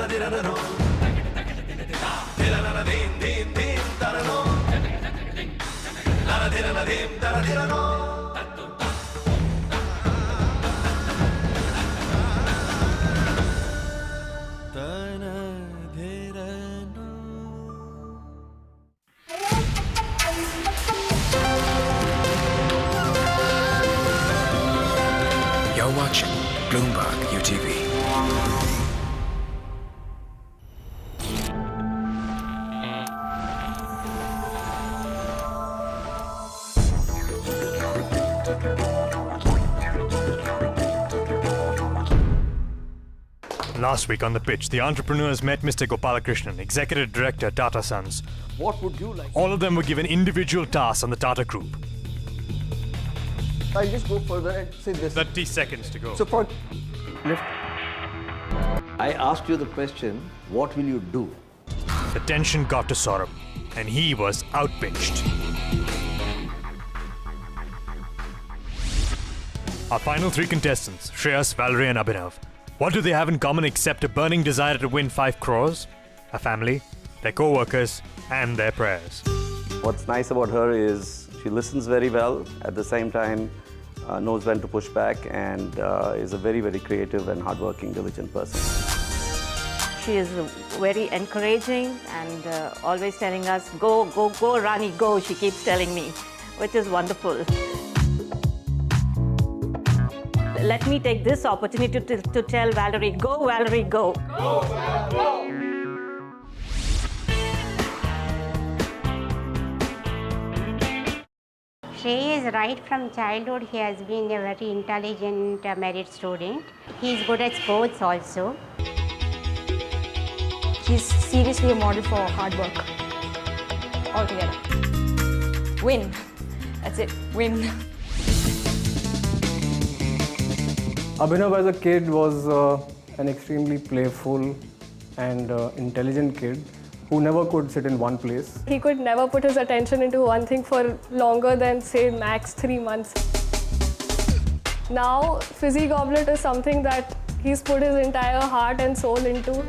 You're watching Bloomberg UTV. Last week on The Pitch, the entrepreneurs met Mr. Gopalakrishnan, Executive Director, Tata Sons. What would you like? All of them were given individual tasks on the Tata Group. I'll just go further and say this. 30 seconds to go. So for lift. I asked you the question, what will you do? The tension got to Saurabh, and he was outpinched. Our final three contestants, Shreyas, Valerie and Abhinav. What do they have in common except a burning desire to win 5 crores? A family, their co-workers and their prayers. What's nice about her is she listens very well, at the same time knows when to push back, and is a very, very creative and hardworking, diligent person. She is very encouraging and always telling us, go, go, go, Rani, go, she keeps telling me, which is wonderful. Let me take this opportunity to tell Valerie, go, Valerie, go. Go, Val, go. Shrey is right from childhood. He has been a very intelligent, merit student. He is good at sports also. He's seriously a model for hard work. Altogether. Win. That's it. Win. Abhinav as a kid was an extremely playful and intelligent kid who never could sit in one place. He could never put his attention into one thing for longer than, say, max 3 months. Now, Fizzy Goblet is something that he's put his entire heart and soul into.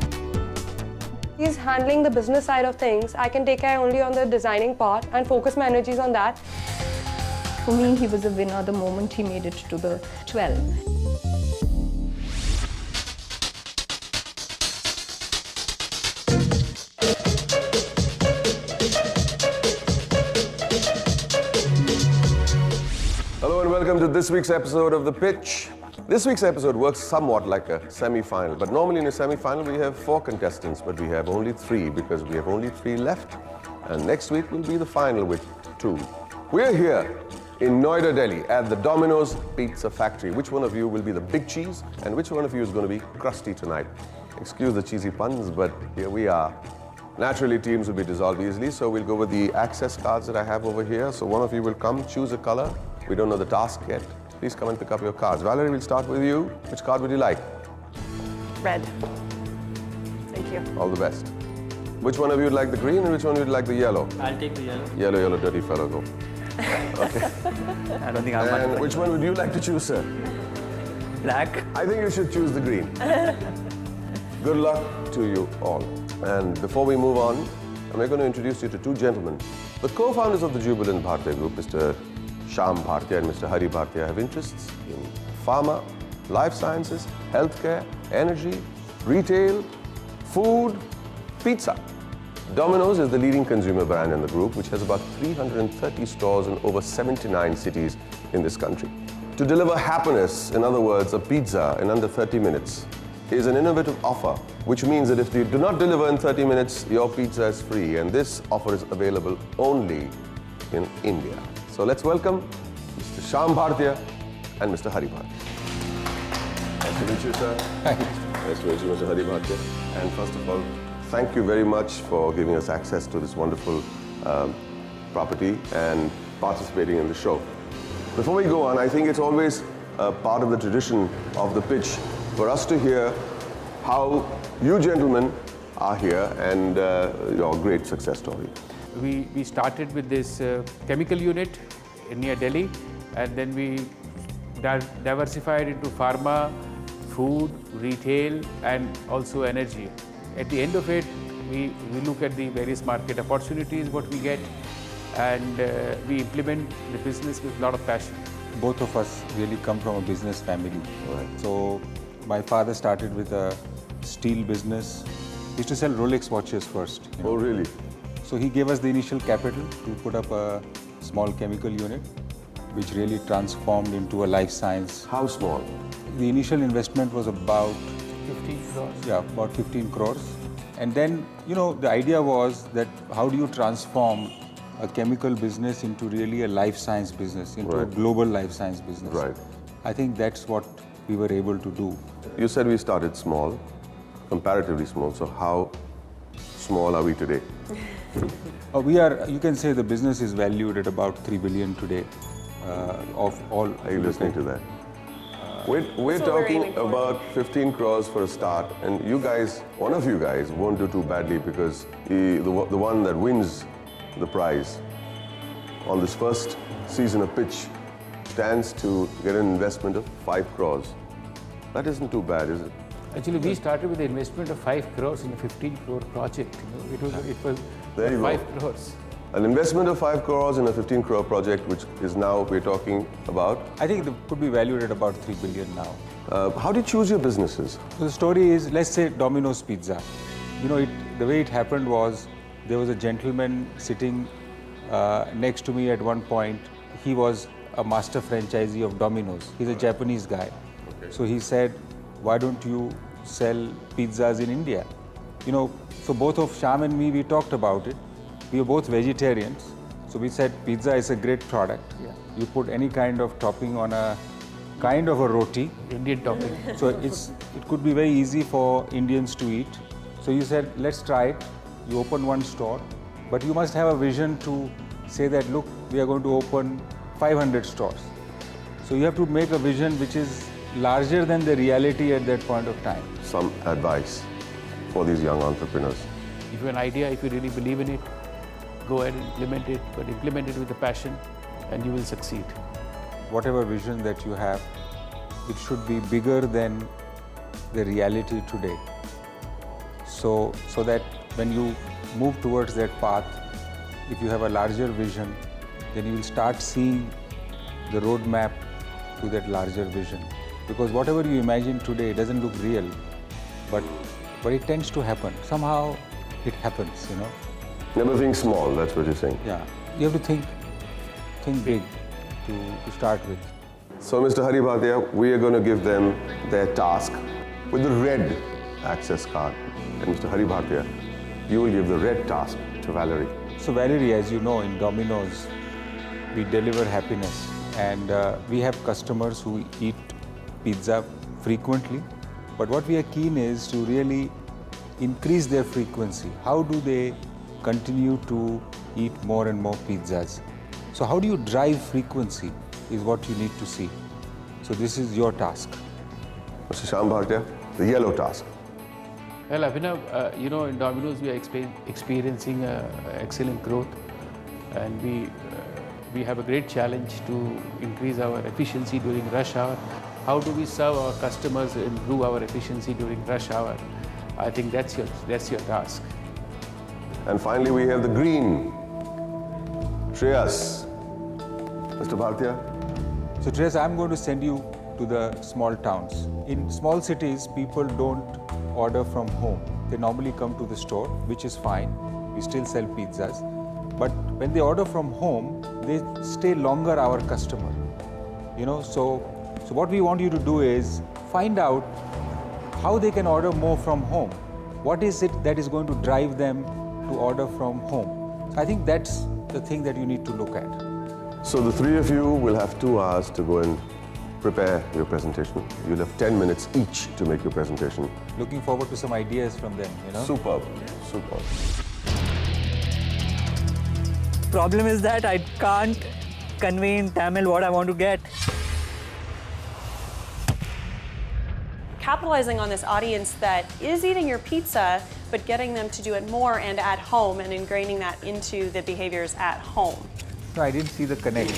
He's handling the business side of things. I can take care only on the designing part and focus my energies on that. For me, he was a winner the moment he made it to the 12. Hello and welcome to this week's episode of The Pitch. This week's episode works somewhat like a semi-final, but normally in a semi-final we have 4 contestants, but we have only 3 because we have only 3 left. And next week will be the final with 2. We're here in Noida, Delhi at the Domino's Pizza Factory. Which one of you will be the big cheese and which one of you is going to be crusty tonight? Excuse the cheesy puns, but here we are. Naturally, teams will be dissolved easily, so we'll go with the access cards that I have over here. So one of you will come, choose a color. We don't know the task yet. Please come and pick up your cards. Valerie, we'll start with you. Which card would you like? Red. Thank you. All the best. Which one of you would like the green and which one would like the yellow? I'll take the yellow. Yellow, yellow, dirty fellow, go. Okay. I don't think I'm And which one would you like to choose, sir? Black. I think you should choose the green. Good luck to you all. And before we move on, I'm going to introduce you to 2 gentlemen. The co-founders of the Jubilant Bhartiya Group, Mr. Shyam Bhartiya and Mr. Hari Bhartiya, have interests in pharma, life sciences, healthcare, energy, retail, food, pizza. Domino's is the leading consumer brand in the group, which has about 330 stores in over 79 cities in this country. To deliver happiness, in other words, a pizza in under 30 minutes, is an innovative offer, which means that if you do not deliver in 30 minutes, your pizza is free. And this offer is available only in India. So let's welcome Mr. Shyam Bhartiya and Mr. Hari Bhartiya. Nice to meet you, sir. Nice to meet you, Mr. Hari Bhartiya. And first of all, thank you very much for giving us access to this wonderful property and participating in the show. Before we go on, I think it's always part of the tradition of The Pitch for us to hear how you gentlemen are here and your great success story. We started with this chemical unit near Delhi, and then we diversified into pharma, food, retail, and also energy. at the end of it, we look at the various market opportunities, what we get, and we implement the business with a lot of passion. Both of us really come from a business family. Right. So my father started with a steel business. He used to sell Rolex watches first. Oh, really? So he gave us the initial capital to put up a small chemical unit, which really transformed into a life science. How small? The initial investment was about 15 crores. Yeah, about 15 crores. And then, the idea was that how do you transform a chemical business into really a life science business, into a global life science business. Right. I think that's what we were able to do. You said we started small, comparatively small. So how small are we today? You can say the business is valued at about 3 billion today of all. Are you listening to that? We're talking about 15 crores for a start, and you guys, one of you guys, won't do too badly because the one that wins the prize on this first season of pitch stands to get an investment of 5 crores. That isn't too bad, is it? Actually, we started with the investment of 5 crores in a 15 crore project. It was there you 5 go. crores. An investment of 5 crores in a 15 crore project, which is now we're talking about? I think it could be valued at about 3 billion now. How do you choose your businesses? So the story is, let's say Domino's Pizza. The way it happened was, there was a gentleman sitting next to me at one point. He was a master franchisee of Domino's. He's a Japanese guy. Okay. So he said, why don't you sell pizzas in India? So both of Shyam and me, we talked about it. We were both vegetarians. So we said, pizza is a great product. Yeah. You put any kind of topping on a kind of a roti. Indian topping. So it could be very easy for Indians to eat. So you said, let's try it. You open one store, but you must have a vision to say that, look, we are going to open 500 stores. So you have to make a vision which is larger than the reality at that point of time. Some advice for these young entrepreneurs. If you have an idea, if you really believe in it, go ahead and implement it, but implement it with a passion and you will succeed. Whatever vision that you have, it should be bigger than the reality today. So that when you move towards that path, if you have a larger vision, then you will start seeing the roadmap to that larger vision. Because whatever you imagine today doesn't look real, but it tends to happen. Somehow it happens, Never think small, that's what you're saying. Yeah, you have to think big to start with. So Mr. Hari Bhatia, we are going to give them their task with the red access card. And Mr. Hari Bhatia, you will give the red task to Valerie. So Valerie, as you know, in Domino's, we deliver happiness. And we have customers who eat pizza frequently. But what we are keen is to really increase their frequency. How do they continue to eat more and more pizzas? So how do you drive frequency is what you need to see. So this is your task. Mr. Shyam Bhatia, the yellow task. Well, Abhinav, in Domino's we are experiencing excellent growth, and we have a great challenge to increase our efficiency during rush hour. How do we serve our customers and improve our efficiency during rush hour? I think that's your task. And finally, we have the green. Shreyas. Mr. Bhatia. So Shreyas, I'm going to send you to the small towns. In small cities, people don't order from home. They normally come to the store, which is fine. We still sell pizzas. But when they order from home, they stay longer our customer. So what we want you to do is find out how they can order more from home. What is it that is going to drive them to order from home? So I think that's the thing that you need to look at. So the three of you will have 2 hours to go and prepare your presentation. You'll have 10 minutes each to make your presentation. Looking forward to some ideas from them, Superb, superb. Problem is that I can't convey in Tamil what I want to get. Capitalizing on this audience that is eating your pizza, but getting them to do it more and at home and ingraining that into the behaviors at home. No, I didn't see the connect.